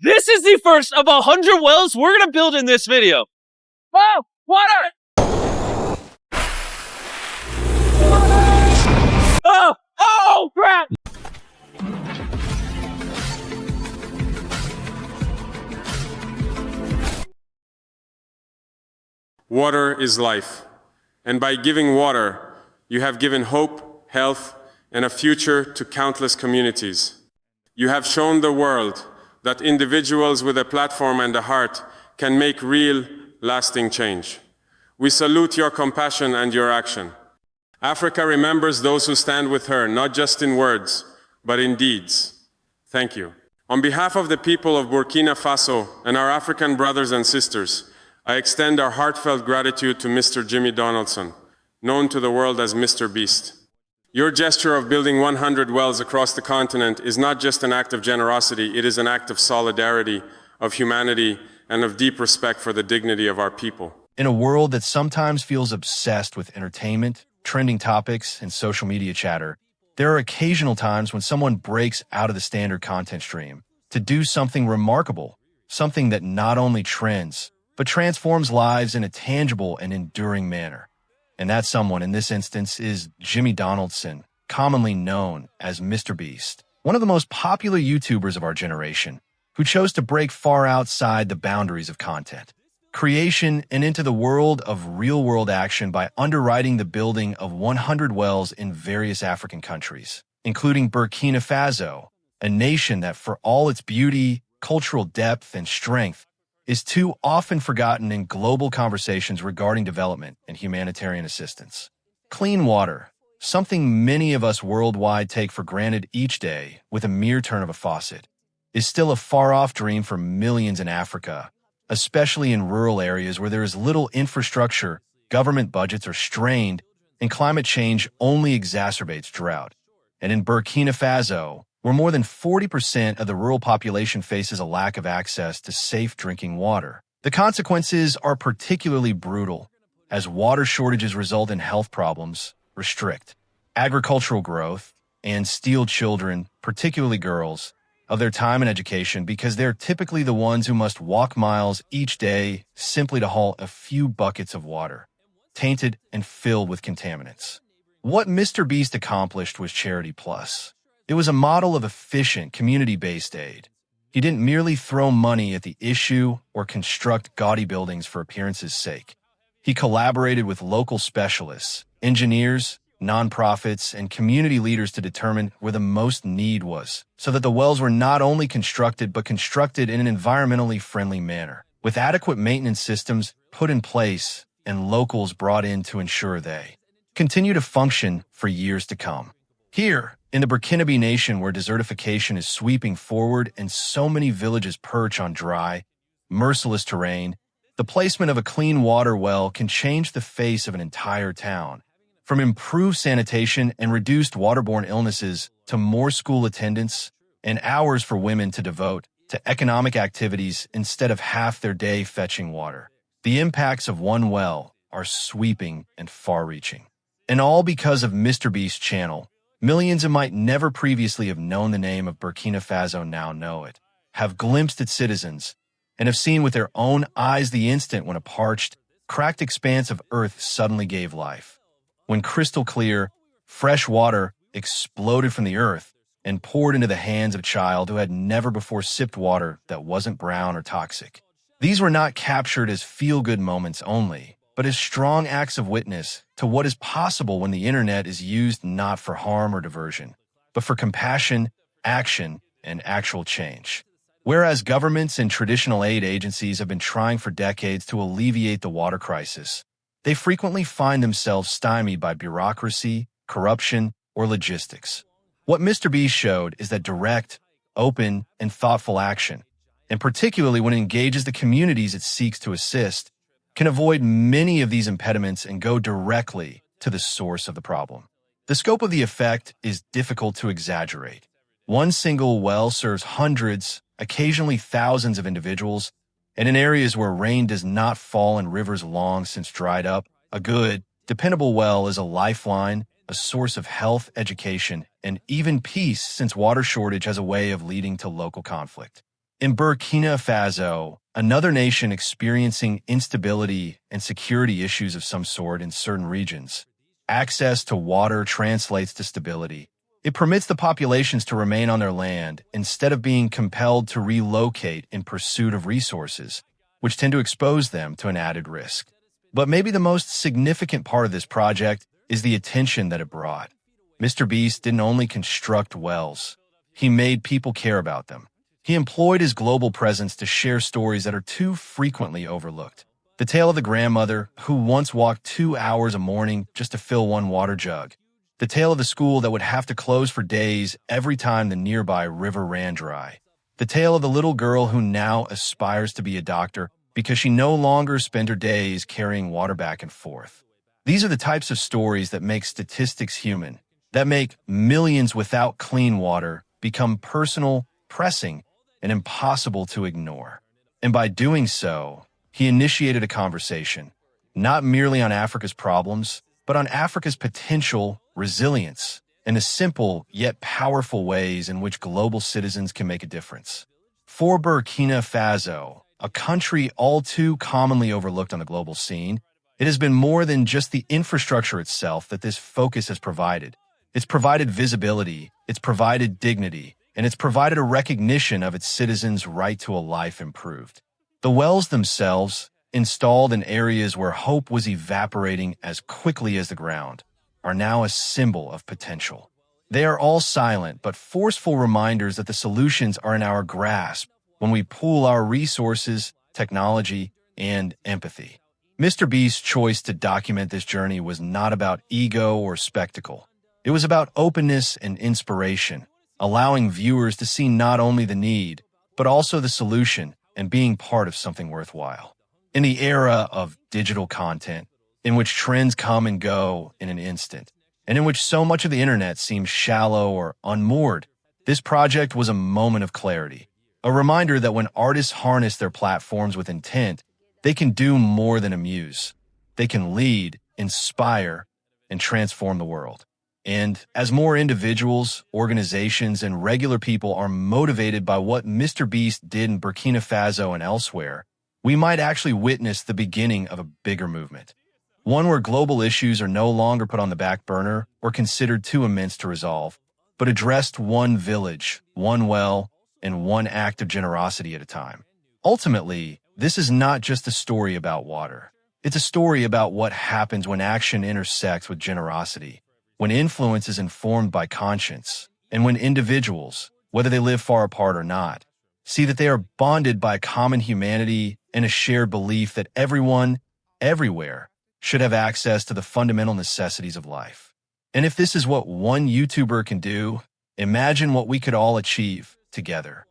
This is the first of 100 wells we're gonna build in this video. Oh, water! Oh, crap! Water is life, and by giving water, you have given hope, health, and a future to countless communities. You have shown the world that individuals with a platform and a heart can make real, lasting change. We salute your compassion and your action. Africa remembers those who stand with her, not just in words, but in deeds. Thank you. On behalf of the people of Burkina Faso and our African brothers and sisters, I extend our heartfelt gratitude to Mr. Jimmy Donaldson, known to the world as MrBeast. Your gesture of building 100 wells across the continent is not just an act of generosity, it is an act of solidarity, of humanity, and of deep respect for the dignity of our people. In a world that sometimes feels obsessed with entertainment, trending topics, and social media chatter, there are occasional times when someone breaks out of the standard content stream to do something remarkable, something that not only trends, but transforms lives in a tangible and enduring manner. And that someone in this instance is Jimmy Donaldson, commonly known as MrBeast, one of the most popular YouTubers of our generation, who chose to break far outside the boundaries of content creation and into the world of real-world action by underwriting the building of 100 wells in various African countries, including Burkina Faso, a nation that, for all its beauty, cultural depth, and strength, is too often forgotten in global conversations regarding development and humanitarian assistance. Clean water, something many of us worldwide take for granted each day with a mere turn of a faucet, is still a far-off dream for millions in Africa, especially in rural areas where there is little infrastructure, government budgets are strained, and climate change only exacerbates drought. And in Burkina Faso, where more than 40% of the rural population faces a lack of access to safe drinking water, the consequences are particularly brutal, as water shortages result in health problems, restrict agricultural growth, and steal children, particularly girls, of their time and education because they're typically the ones who must walk miles each day simply to haul a few buckets of water, tainted and filled with contaminants. What MrBeast accomplished was Charity Plus. It was a model of efficient, community-based aid. He didn't merely throw money at the issue or construct gaudy buildings for appearance's sake. He collaborated with local specialists, engineers, nonprofits, and community leaders to determine where the most need was, so that the wells were not only constructed, but constructed in an environmentally friendly manner, with adequate maintenance systems put in place and locals brought in to ensure they continue to function for years to come. Here, in the Burkinabe nation where desertification is sweeping forward and so many villages perch on dry, merciless terrain, the placement of a clean water well can change the face of an entire town. From improved sanitation and reduced waterborne illnesses to more school attendance and hours for women to devote to economic activities instead of half their day fetching water. The impacts of one well are sweeping and far-reaching. And all because of MrBeast's channel. Millions who might never previously have known the name of Burkina Faso now know it, have glimpsed its citizens, and have seen with their own eyes the instant when a parched, cracked expanse of earth suddenly gave life. When crystal clear, fresh water exploded from the earth and poured into the hands of a child who had never before sipped water that wasn't brown or toxic. These were not captured as feel-good moments only, but as strong acts of witness to what is possible when the internet is used not for harm or diversion, but for compassion, action, and actual change. Whereas governments and traditional aid agencies have been trying for decades to alleviate the water crisis, they frequently find themselves stymied by bureaucracy, corruption, or logistics. What MrBeast showed is that direct, open, and thoughtful action, and particularly when it engages the communities it seeks to assist, can avoid many of these impediments and go directly to the source of the problem. The scope of the effect is difficult to exaggerate. One single well serves hundreds, occasionally thousands of individuals, and in areas where rain does not fall and rivers long since dried up, a good, dependable well is a lifeline, a source of health, education, and even peace since water shortage has a way of leading to local conflict. In Burkina Faso, another nation experiencing instability and security issues of some sort in certain regions, access to water translates to stability. It permits the populations to remain on their land instead of being compelled to relocate in pursuit of resources, which tend to expose them to an added risk. But maybe the most significant part of this project is the attention that it brought. MrBeast didn't only construct wells, he made people care about them. He employed his global presence to share stories that are too frequently overlooked. The tale of the grandmother who once walked 2 hours a morning just to fill one water jug. The tale of the school that would have to close for days every time the nearby river ran dry. The tale of the little girl who now aspires to be a doctor because she no longer spent her days carrying water back and forth. These are the types of stories that make statistics human, that make millions without clean water become personal, pressing, and impossible to ignore. And by doing so, he initiated a conversation, not merely on Africa's problems, but on Africa's potential, resilience, and the simple yet powerful ways in which global citizens can make a difference. For Burkina Faso, a country all too commonly overlooked on the global scene, it has been more than just the infrastructure itself that this focus has provided. It's provided visibility, it's provided dignity, and it's provided a recognition of its citizens' right to a life improved. The wells themselves, installed in areas where hope was evaporating as quickly as the ground, are now a symbol of potential. They are all silent but forceful reminders that the solutions are in our grasp when we pool our resources, technology, and empathy. MrBeast's choice to document this journey was not about ego or spectacle. It was about openness and inspiration, allowing viewers to see not only the need, but also the solution and being part of something worthwhile. In the era of digital content, in which trends come and go in an instant, and in which so much of the internet seems shallow or unmoored, this project was a moment of clarity, a reminder that when artists harness their platforms with intent, they can do more than amuse. They can lead, inspire, and transform the world. And as more individuals, organizations, and regular people are motivated by what MrBeast did in Burkina Faso and elsewhere, we might actually witness the beginning of a bigger movement. One where global issues are no longer put on the back burner or considered too immense to resolve, but addressed one village, one well, and one act of generosity at a time. Ultimately, this is not just a story about water. It's a story about what happens when action intersects with generosity, when influence is informed by conscience, and when individuals, whether they live far apart or not, see that they are bonded by a common humanity and a shared belief that everyone, everywhere, should have access to the fundamental necessities of life. And if this is what one YouTuber can do, imagine what we could all achieve together.